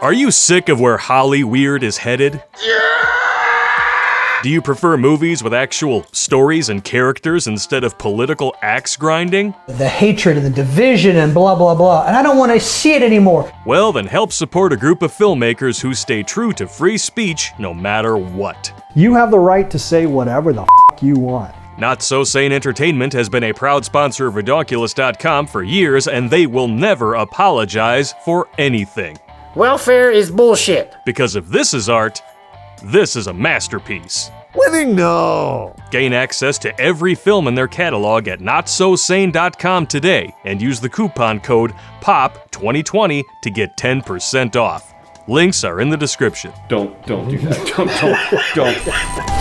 Are you sick of where Hollyweird is headed? Do you prefer movies with actual stories and characters instead of political axe grinding? The hatred and the division and blah, blah, blah. And I don't want to see it anymore. Well, then help support a group of filmmakers who stay true to free speech no matter what. You have the right to say whatever the you want. Not So Sane Entertainment has been a proud sponsor of Redonkulas.com for years, and they will never apologize for anything. Welfare is bullshit. Because if this is art, this is a masterpiece. Winning no! Gain access to every film in their catalog at notsosane.com today and use the coupon code POP2020 to get 10% off. Links are in the description. Don't do that. Don't.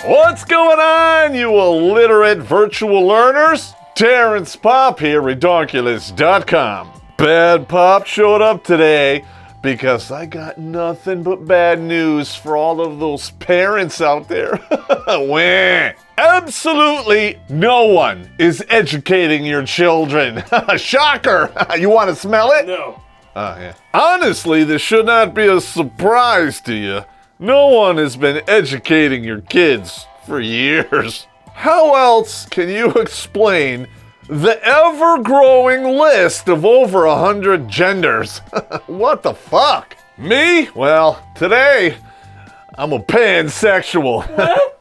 What's going on, you illiterate virtual learners? Terrence Popp here, Redonkulas.com. Bad Pop showed up today because I got nothing but bad news for all of those parents out there. Wah. Absolutely no one is educating your children. Shocker! You want to smell it? No. Oh, yeah. Honestly, this should not be a surprise to you. No one has been educating your kids for years. How else can you explain the ever-growing list of over 100 genders? What the fuck? Me? Well, today, I'm a pansexual.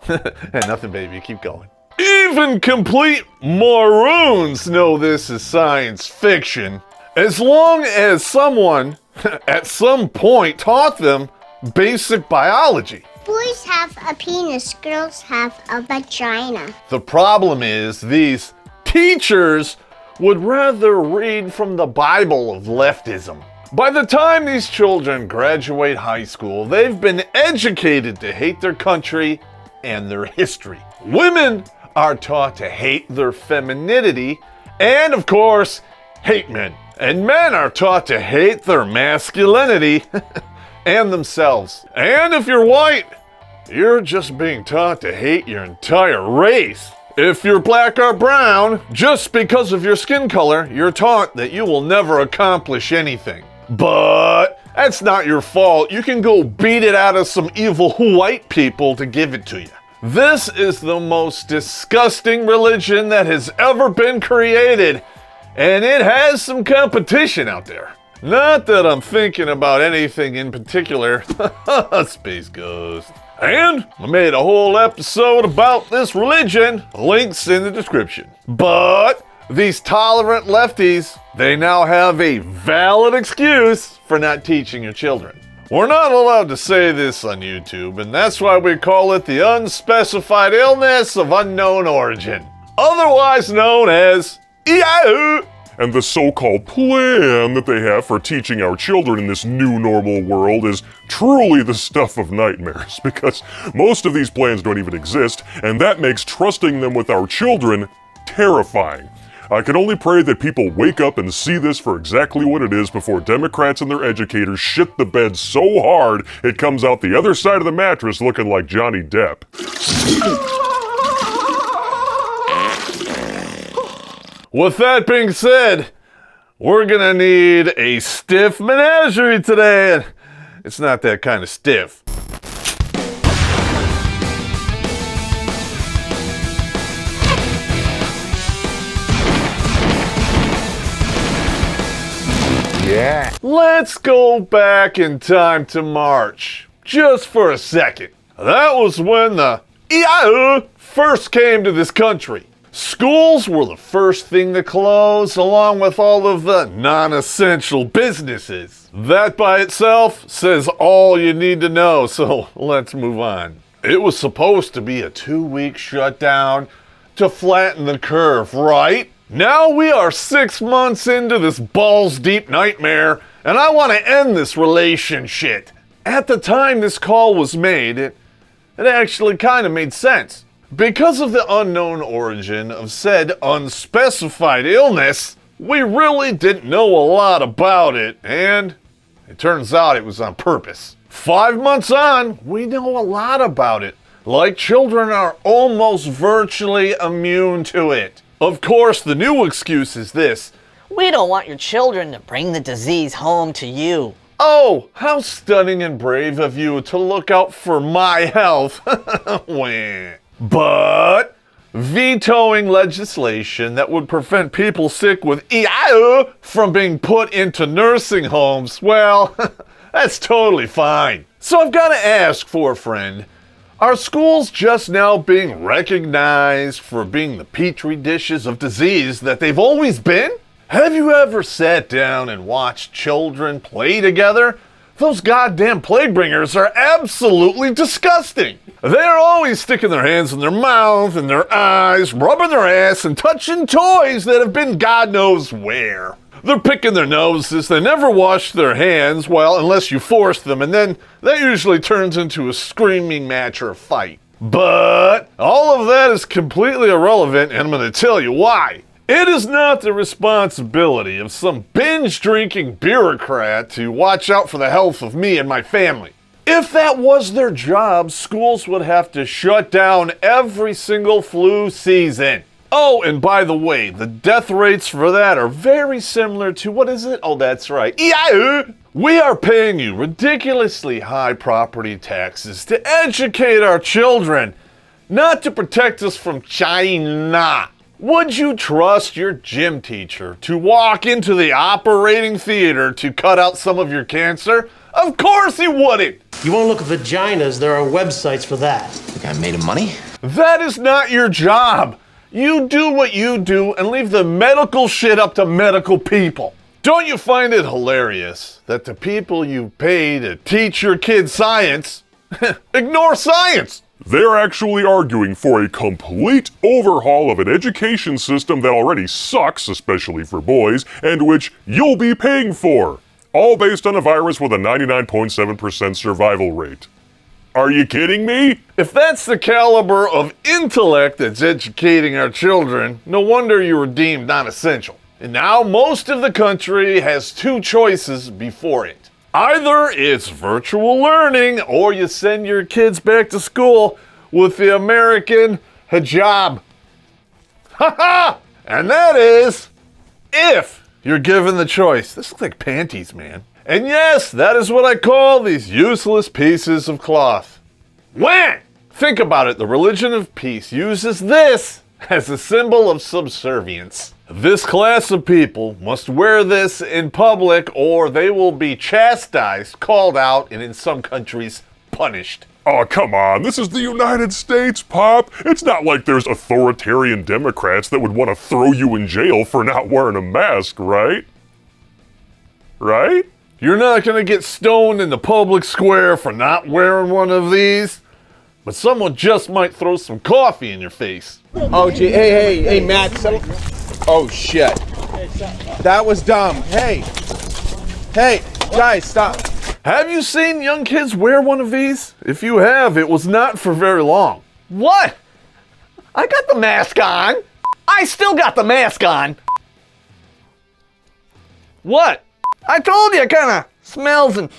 Hey, nothing, baby. Keep going. Even complete maroons know this is science fiction. As long as someone, at some point, taught them basic biology. Boys have a penis, girls have a vagina. The problem is these teachers would rather read from the Bible of leftism. By the time these children graduate high school, they've been educated to hate their country and their history. Women are taught to hate their femininity and, of course, hate men. And men are taught to hate their masculinity and themselves. And if you're white, you're just being taught to hate your entire race. If you're black or brown, just because of your skin color, you're taught that you will never accomplish anything. But that's not your fault. You can go beat it out of some evil white people to give it to you. This is the most disgusting religion that has ever been created, and it has some competition out there. Not that I'm thinking about anything in particular. Space Ghost. And I made a whole episode about this religion. Links in the description. But these tolerant lefties, they now have a valid excuse for not teaching your children. We're not allowed to say this on YouTube, and that's why we call it the unspecified illness of unknown origin. Otherwise known as Yahoo! And the so-called plan that they have for teaching our children in this new normal world is truly the stuff of nightmares, because most of these plans don't even exist, and that makes trusting them with our children terrifying. I can only pray that people wake up and see this for exactly what it is before Democrats and their educators shit the bed so hard it comes out the other side of the mattress looking like Johnny Depp. With that being said, we're gonna need a stiff menagerie today, and it's not that kind of stiff. Yeah. Let's go back in time to March, just for a second. That was when the Yahoo first came to this country. Schools were the first thing to close, along with all of the non-essential businesses. That by itself says all you need to know, so let's move on. It was supposed to be a 2-week shutdown to flatten the curve, right? Now we are 6 months into this balls-deep nightmare, and I want to end this relationship. At the time this call was made, it actually kind of made sense. Because of the unknown origin of said unspecified illness, we really didn't know a lot about it, and it turns out it was on purpose. 5 months on, we know a lot about it, like children are almost virtually immune to it. Of course, the new excuse is this. We don't want your children to bring the disease home to you. Oh, how stunning and brave of you to look out for my health. But vetoing legislation that would prevent people sick with EIO from being put into nursing homes, well, that's totally fine. So I've got to ask for a friend, are schools just now being recognized for being the petri dishes of disease that they've always been? Have you ever sat down and watched children play together? Those goddamn plague bringers are absolutely disgusting. They're always sticking their hands in their mouth and their eyes, rubbing their ass and touching toys that have been God knows where. They're picking their noses, they never wash their hands, well, unless you force them, and then that usually turns into a screaming match or a fight. But all of that is completely irrelevant, and I'm going to tell you why. It is not the responsibility of some binge-drinking bureaucrat to watch out for the health of me and my family. If that was their job, schools would have to shut down every single flu season. Oh, and by the way, the death rates for that are very similar to, what is it? Oh, that's right. We are paying you ridiculously high property taxes to educate our children, not to protect us from China. Would you trust your gym teacher to walk into the operating theater to cut out some of your cancer? Of course he wouldn't! You won't look at vaginas, there are websites for that. Think I made him money? That is not your job. You do what you do and leave the medical shit up to medical people. Don't you find it hilarious that the people you pay to teach your kids science ignore science? They're actually arguing for a complete overhaul of an education system that already sucks, especially for boys, and which you'll be paying for. All based on a virus with a 99.7% survival rate. Are you kidding me? If that's the caliber of intellect that's educating our children, no wonder you were deemed non-essential. And now most of the country has two choices before it. Either it's virtual learning, or you send your kids back to school with the American hijab. Ha ha! And that is, if you're given the choice. This looks like panties, man. And yes, that is what I call these useless pieces of cloth. When? Think about it, the religion of peace uses this as a symbol of subservience. This class of people must wear this in public or they will be chastised, called out, and in some countries, punished. Oh, come on, this is the United States, Pop. It's not like there's authoritarian Democrats that would want to throw you in jail for not wearing a mask, right? Right? You're not gonna get stoned in the public square for not wearing one of these, but someone just might throw some coffee in your face. Oh, gee, hey, Matt, settle. Oh, shit. That was dumb. Hey, guys, stop. Have you seen young kids wear one of these? If you have, it was not for very long. What? I got the mask on. I still got the mask on. What? I told you it kind of smells and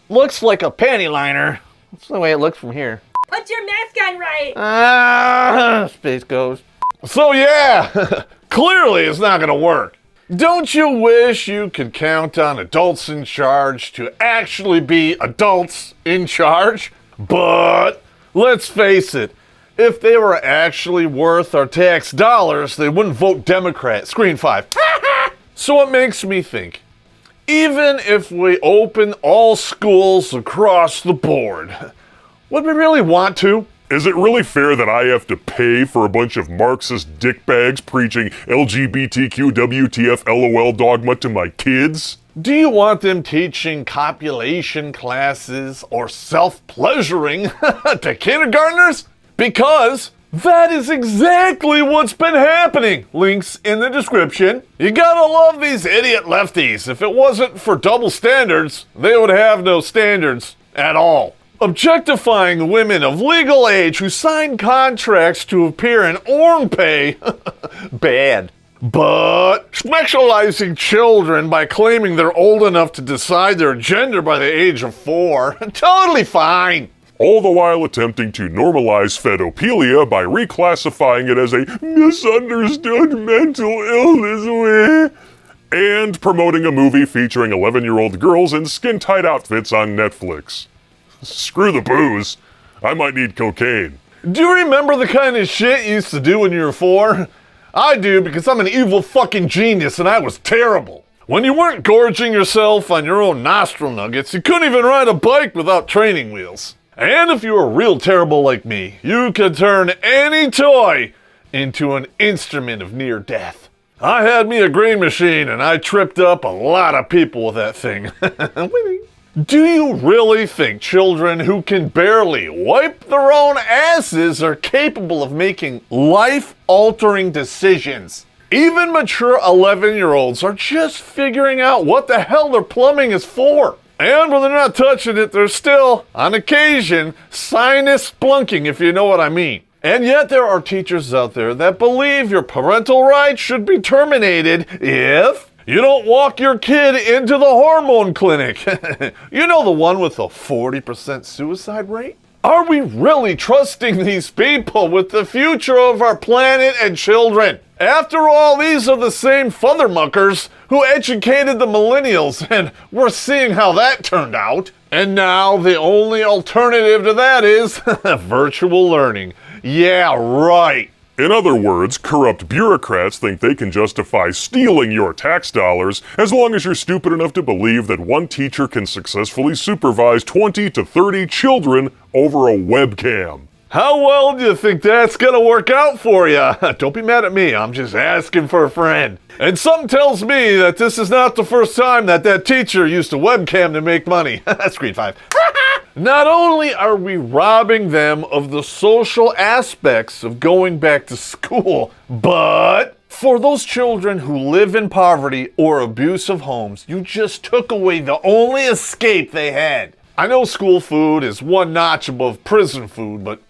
looks like a panty liner. That's the way it looks from here. Put your mask on right. Space Ghost. So yeah, clearly it's not gonna work. Don't you wish you could count on adults in charge to actually be adults in charge? But let's face it, if they were actually worth our tax dollars, they wouldn't vote Democrat. Screen 5. So it makes me think, even if we open all schools across the board, would we really want to? Is it really fair that I have to pay for a bunch of Marxist dickbags preaching LGBTQ WTF LOL dogma to my kids? Do you want them teaching copulation classes or self-pleasuring to kindergartners? Because that is exactly what's been happening. Links in the description. You gotta love these idiot lefties. If it wasn't for double standards, they would have no standards at all. Objectifying women of legal age who sign contracts to appear in Ornpay. Bad. But sexualizing children by claiming they're old enough to decide their gender by the age of 4. Totally fine. all the while attempting to normalize pedophilia by reclassifying it as a misunderstood mental illness, and promoting a movie featuring 11-year-old girls in skin-tight outfits on Netflix. Screw the booze. I might need cocaine. Do you remember the kind of shit you used to do when you were 4? I do, because I'm an evil fucking genius and I was terrible. When you weren't gorging yourself on your own nostril nuggets, you couldn't even ride a bike without training wheels. And if you were real terrible like me, you could turn any toy into an instrument of near death. I had me a grain machine and I tripped up a lot of people with that thing. Do you really think children who can barely wipe their own asses are capable of making life-altering decisions? Even mature 11-year-olds are just figuring out what the hell their plumbing is for. And when they're not touching it, they're still, on occasion, sinus splunking, if you know what I mean. And yet there are teachers out there that believe your parental rights should be terminated if you don't walk your kid into the hormone clinic. You know, the one with a 40% suicide rate? Are we really trusting these people with the future of our planet and children? After all, these are the same futhermuckers who educated the millennials, and we're seeing how that turned out. And now the only alternative to that is virtual learning. Yeah, right. In other words, corrupt bureaucrats think they can justify stealing your tax dollars as long as you're stupid enough to believe that one teacher can successfully supervise 20 to 30 children over a webcam. How well do you think that's gonna work out for you? Don't be mad at me, I'm just asking for a friend. And something tells me that this is not the first time that teacher used a webcam to make money. Screen 5. Not only are we robbing them of the social aspects of going back to school, but for those children who live in poverty or abusive homes, you just took away the only escape they had. I know school food is one notch above prison food, but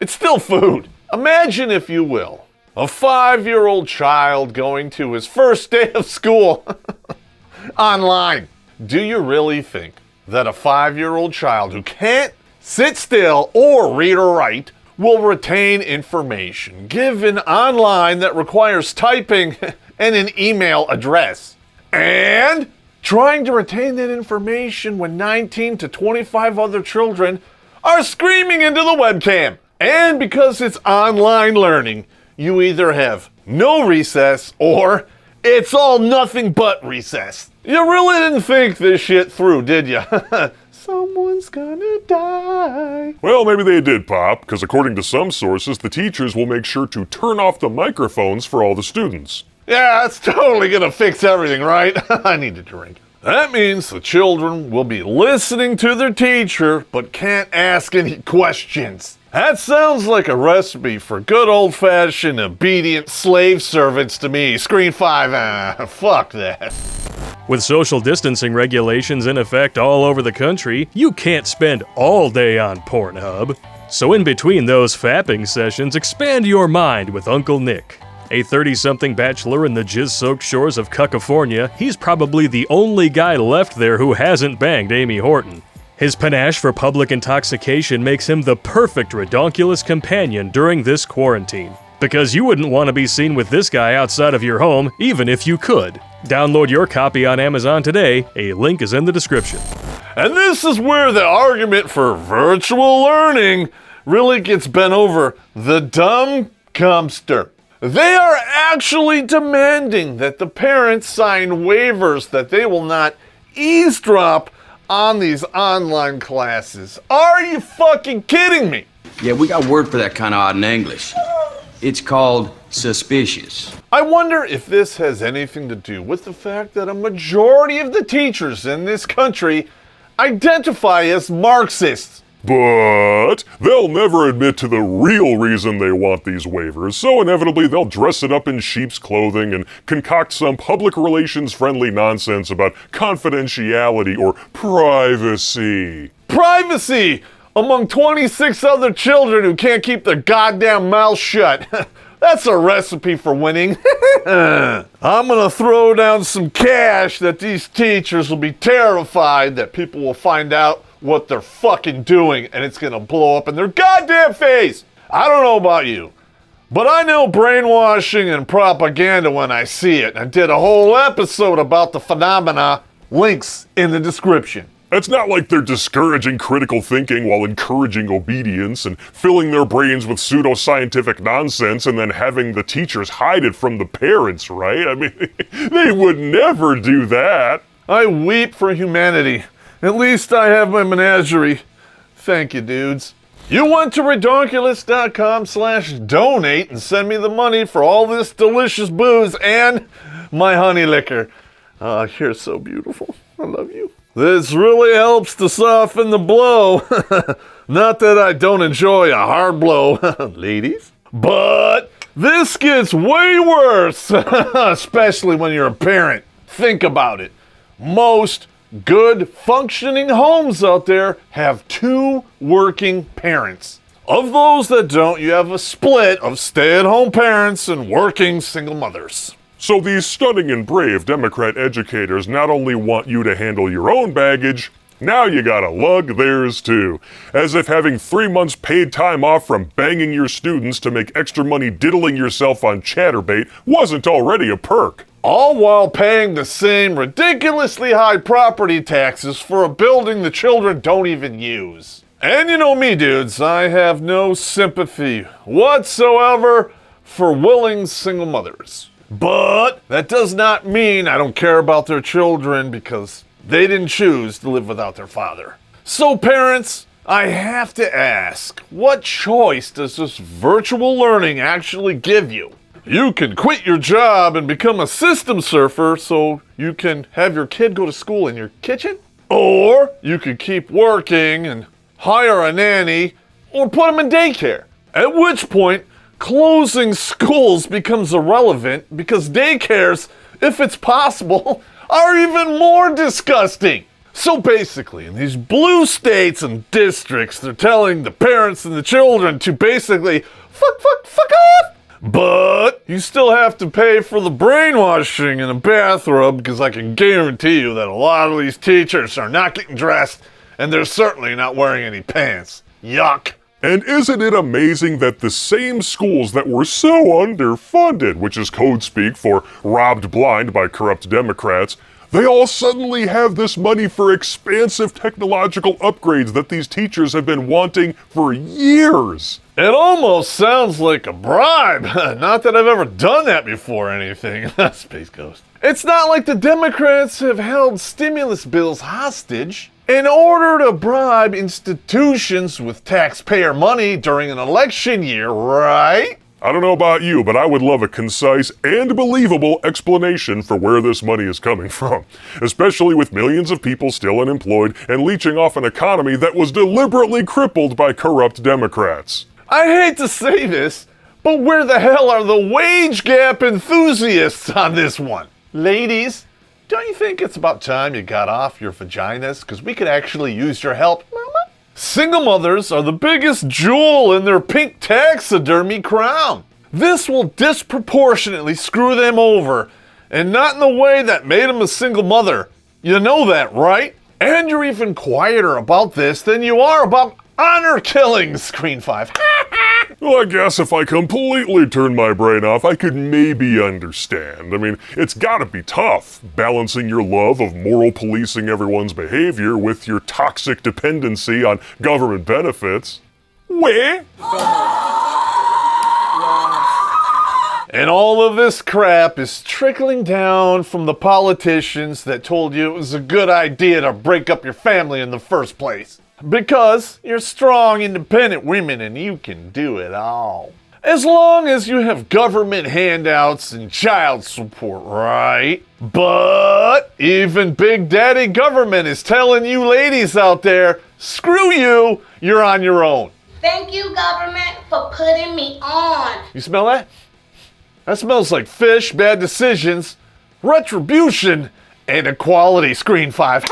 it's still food. Imagine, if you will, a 5-year-old child going to his first day of school online. Do you really think that a 5-year-old child who can't sit still or read or write will retain information given online that requires typing and an email address? And trying to retain that information when 19 to 25 other children are screaming into the webcam. And because it's online learning, you either have no recess or it's all nothing but recess. You really didn't think this shit through, did you? Someone's gonna die. Well, maybe they did, Pop, because according to some sources, the teachers will make sure to turn off the microphones for all the students. Yeah, that's totally gonna fix everything, right? I need a drink. That means the children will be listening to their teacher, but can't ask any questions. That sounds like a recipe for good old-fashioned obedient slave servants to me. Screen 5, fuck that. With social distancing regulations in effect all over the country, you can't spend all day on Pornhub. So in between those fapping sessions, expand your mind with Uncle Nick. A 30-something bachelor in the jizz-soaked shores of California, he's probably the only guy left there who hasn't banged Amy Horton. His panache for public intoxication makes him the perfect Redonkulas companion during this quarantine. Because you wouldn't want to be seen with this guy outside of your home, even if you could. Download your copy on Amazon today, a link is in the description. And this is where the argument for virtual learning really gets bent over the dumb dumpster. They are actually demanding that the parents sign waivers that they will not eavesdrop on these online classes. Are you fucking kidding me? Yeah, we got a word for that kind of odd in English. It's called suspicious. I wonder if this has anything to do with the fact that a majority of the teachers in this country identify as Marxists. But they'll never admit to the real reason they want these waivers, so inevitably they'll dress it up in sheep's clothing and concoct some public relations-friendly nonsense about confidentiality or privacy. Privacy! Among 26 other children who can't keep their goddamn mouths shut. That's a recipe for winning. I'm gonna throw down some cash that these teachers will be terrified that people will find out what they're fucking doing, and it's gonna blow up in their goddamn face. I don't know about you, but I know brainwashing and propaganda when I see it. I did a whole episode about the phenomena. Links in the description. It's not like they're discouraging critical thinking while encouraging obedience and filling their brains with pseudoscientific nonsense and then having the teachers hide it from the parents, right? I mean, they would never do that. I weep for humanity. At least I have my menagerie. Thank you, dudes. You went to redonkulas.com/donate and send me the money for all this delicious booze and my honey liquor. You're so beautiful. I love you. This really helps to soften the blow. Not that I don't enjoy a hard blow, ladies. But this gets way worse, especially when you're a parent. Think about it. Most good functioning homes out there have 2 working parents. Of those that don't, you have a split of stay-at-home parents and working single mothers. So these stunning and brave Democrat educators not only want you to handle your own baggage, now you gotta lug theirs too. As if having 3 months paid time off from banging your students to make extra money diddling yourself on Chatterbait wasn't already a perk. All while paying the same ridiculously high property taxes for a building the children don't even use. And you know me, dudes, I have no sympathy whatsoever for willing single mothers. But that does not mean I don't care about their children because they didn't choose to live without their father. So parents, I have to ask, what choice does this virtual learning actually give you? You can quit your job and become a system surfer so you can have your kid go to school in your kitchen? Or you could keep working and hire a nanny or put them in daycare. At which point, closing schools becomes irrelevant because daycares, if it's possible, are even more disgusting. So basically, in these blue states and districts, they're telling the parents and the children to basically fuck off. But you still have to pay for the brainwashing in a bathrobe because I can guarantee you that a lot of these teachers are not getting dressed and they're certainly not wearing any pants. Yuck. And isn't it amazing that the same schools that were so underfunded, which is code speak for robbed blind by corrupt Democrats, they all suddenly have this money for expansive technological upgrades that these teachers have been wanting for years. It almost sounds like a bribe. Not that I've ever done that before or anything. Space Ghost. It's not like the Democrats have held stimulus bills hostage in order to bribe institutions with taxpayer money during an election year, right? I don't know about you, but I would love a concise and believable explanation for where this money is coming from, especially with millions of people still unemployed and leeching off an economy that was deliberately crippled by corrupt Democrats. I hate to say this, but where the hell are the wage gap enthusiasts on this one? Ladies, don't you think it's about time you got off your vaginas? Because we could actually use your help. Single mothers are the biggest jewel in their pink taxidermy crown. This will disproportionately screw them over, and not in the way that made them a single mother. You know that, right? And you're even quieter about this than you are about honor killings, Screen 5. Well, I guess if I completely turn my brain off, I could maybe understand. I mean, it's gotta be tough, balancing your love of moral policing everyone's behavior with your toxic dependency on government benefits. Where? And all of this crap is trickling down from the politicians that told you it was a good idea to break up your family in the first place. Because you're strong, independent women and you can do it all. As long as you have government handouts and child support, right? But even Big Daddy government is telling you ladies out there, screw you, you're on your own. Thank you, government, for putting me on. You smell that? That smells like fish, bad decisions, retribution, and equality, Screen 5.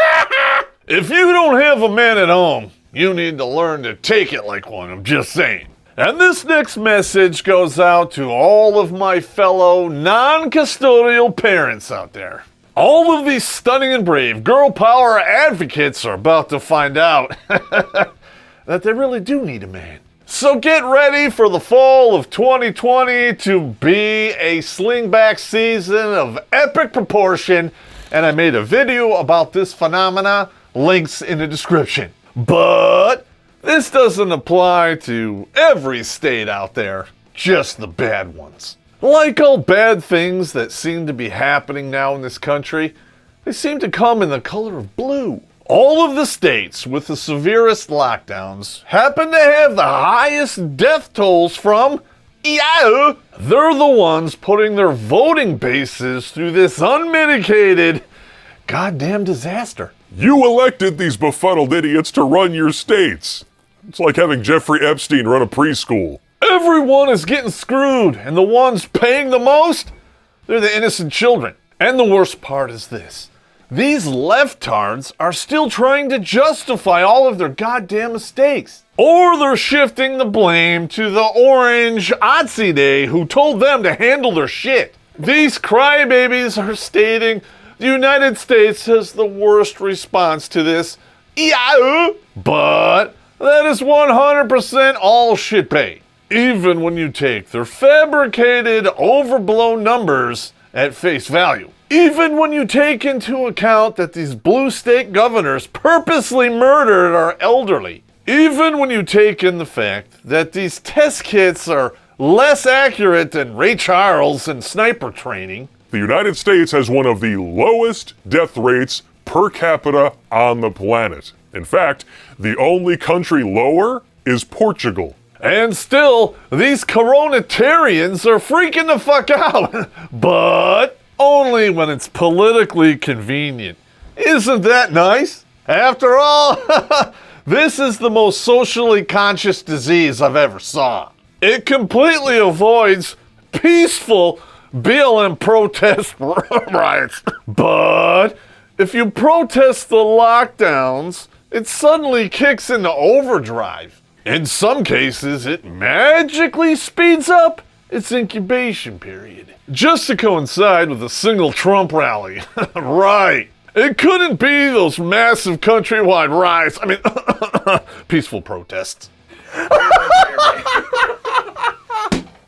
If you don't have a man at home, you need to learn to take it like one, I'm just saying. And this next message goes out to all of my fellow non-custodial parents out there. All of these stunning and brave girl power advocates are about to find out that they really do need a man. So get ready for the fall of 2020 to be a slingback season of epic proportion, and I made a video about this phenomena, links in the description. But this doesn't apply to every state out there, just the bad ones. Like all bad things that seem to be happening now in this country, they seem to come in the color of blue. All of the states with the severest lockdowns happen to have the highest death tolls from, they're the ones putting their voting bases through this unmitigated goddamn disaster. You elected these befuddled idiots to run your states. It's like having Jeffrey Epstein run a preschool. Everyone is getting screwed, and the ones paying the most, they're the innocent children. And the worst part is this. These leftards are still trying to justify all of their goddamn mistakes. Or they're shifting the blame to the orange Otzi Day who told them to handle their shit. These crybabies are stating the United States has the worst response to this, but that is 100% all shitbait. Even when you take their fabricated, overblown numbers at face value. Even when you take into account that these blue state governors purposely murdered our elderly. Even when you take in the fact that these test kits are less accurate than Ray Charles and sniper training. The United States has one of the lowest death rates per capita on the planet. In fact, the only country lower is Portugal. And still, these Coronatarians are freaking the fuck out. But only when it's politically convenient. Isn't that nice? After all, this is the most socially conscious disease I've ever saw. It completely avoids peaceful BLM protest riots. But if you protest the lockdowns, it suddenly kicks into overdrive. In some cases, it magically speeds up its incubation period. Just to coincide with a single Trump rally. Right. It couldn't be those massive countrywide riots. I mean, peaceful protests.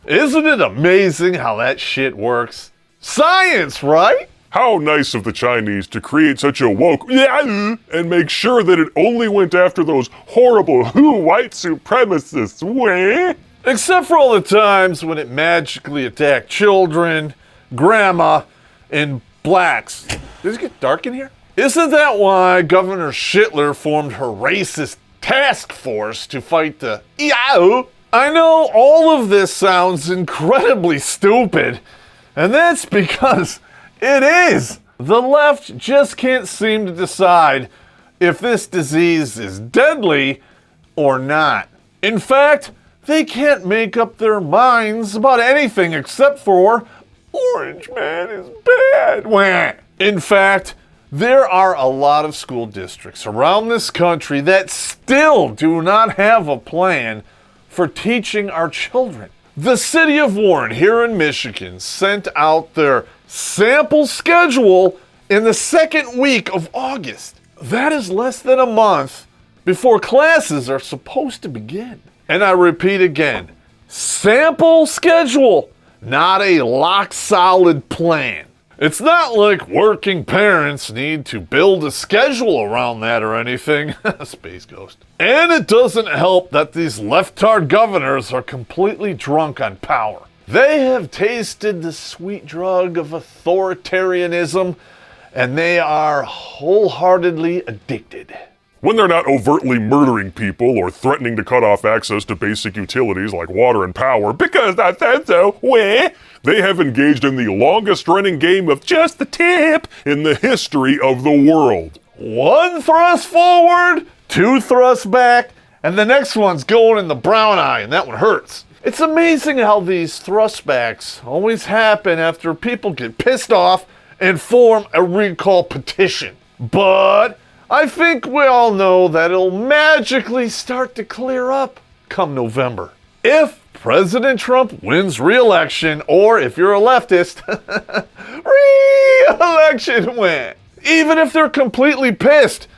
Isn't it amazing how that shit works? Science, right? How nice of the Chinese to create such a woke and make sure that it only went after those horrible white supremacists. Except for all the times when it magically attacked children, grandma, and blacks. Does it get dark in here? Isn't that why Governor Schittler formed her racist task force to fight the I know all of this sounds incredibly stupid, and that's because it is. The left just can't seem to decide if this disease is deadly or not. In fact, they can't make up their minds about anything except for Orange Man is bad. In fact, there are a lot of school districts around this country that still do not have a plan for teaching our children. The city of Warren here in Michigan sent out their sample schedule in the second week of August. That is less than a month before classes are supposed to begin. And I repeat again, sample schedule, not a lock-solid plan. It's not like working parents need to build a schedule around that or anything. Space Ghost. And it doesn't help that these leftard governors are completely drunk on power. They have tasted the sweet drug of authoritarianism, and they are wholeheartedly addicted. When they're not overtly murdering people or threatening to cut off access to basic utilities like water and power, because I said so, they have engaged in the longest running game of just the tip in the history of the world. One thrust forward, two thrusts back, and the next one's going in the brown eye, and that one hurts. It's amazing how these thrustbacks always happen after people get pissed off and form a recall petition. But I think we all know that it'll magically start to clear up come November. If President Trump wins re-election, or if you're a leftist, the election went. Even if they're completely pissed,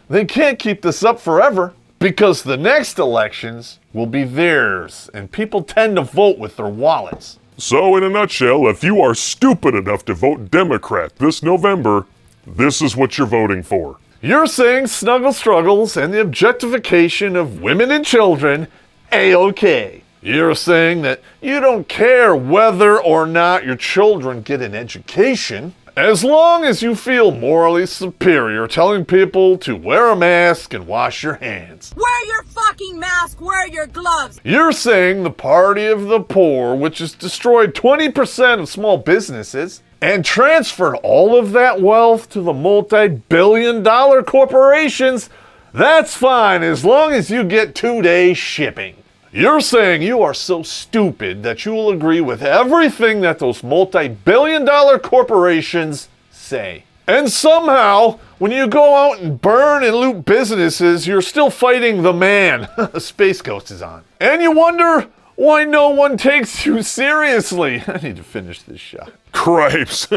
they can't keep this up forever because the next elections will be theirs, and people tend to vote with their wallets. So, in a nutshell, if you are stupid enough to vote Democrat this November, this is what you're voting for. You're saying snuggle struggles and the objectification of women and children, A-OK. You're saying that you don't care whether or not your children get an education, as long as you feel morally superior telling people to wear a mask and wash your hands. Wear your fucking mask, wear your gloves. You're saying the party of the poor, which has destroyed 20% of small businesses and transferred all of that wealth to the multi-billion-dollar corporations, that's fine as long as you get 2-day shipping. You're saying you are so stupid that you will agree with everything that those multi-billion-dollar corporations say. And somehow, when you go out and burn and loot businesses, you're still fighting the man. Space Ghost is on. And you wonder why no one takes you seriously. I need to finish this shot. Cripes.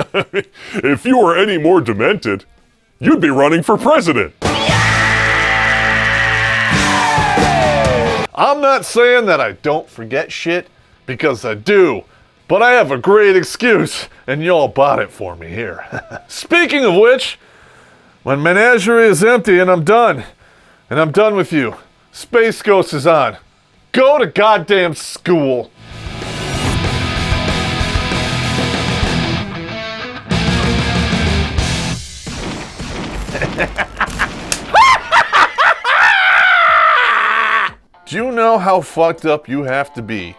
If you were any more demented, you'd be running for president. I'm not saying that I don't forget shit, because I do, but I have a great excuse, and y'all bought it for me here. Speaking of which, my menagerie is empty and I'm done with you. Space Ghost is on. Go to goddamn school. Do you know how fucked up you have to be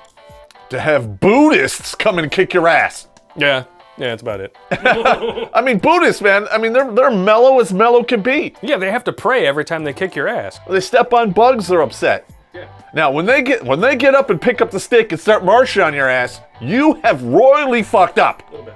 to have Buddhists come and kick your ass? Yeah, that's about it. I mean, Buddhists, man, I mean, they're mellow as mellow can be. Yeah, they have to pray every time they kick your ass. They step on bugs, they're upset. Yeah. Now, when they get up and pick up the stick and start marching on your ass, you have royally fucked up.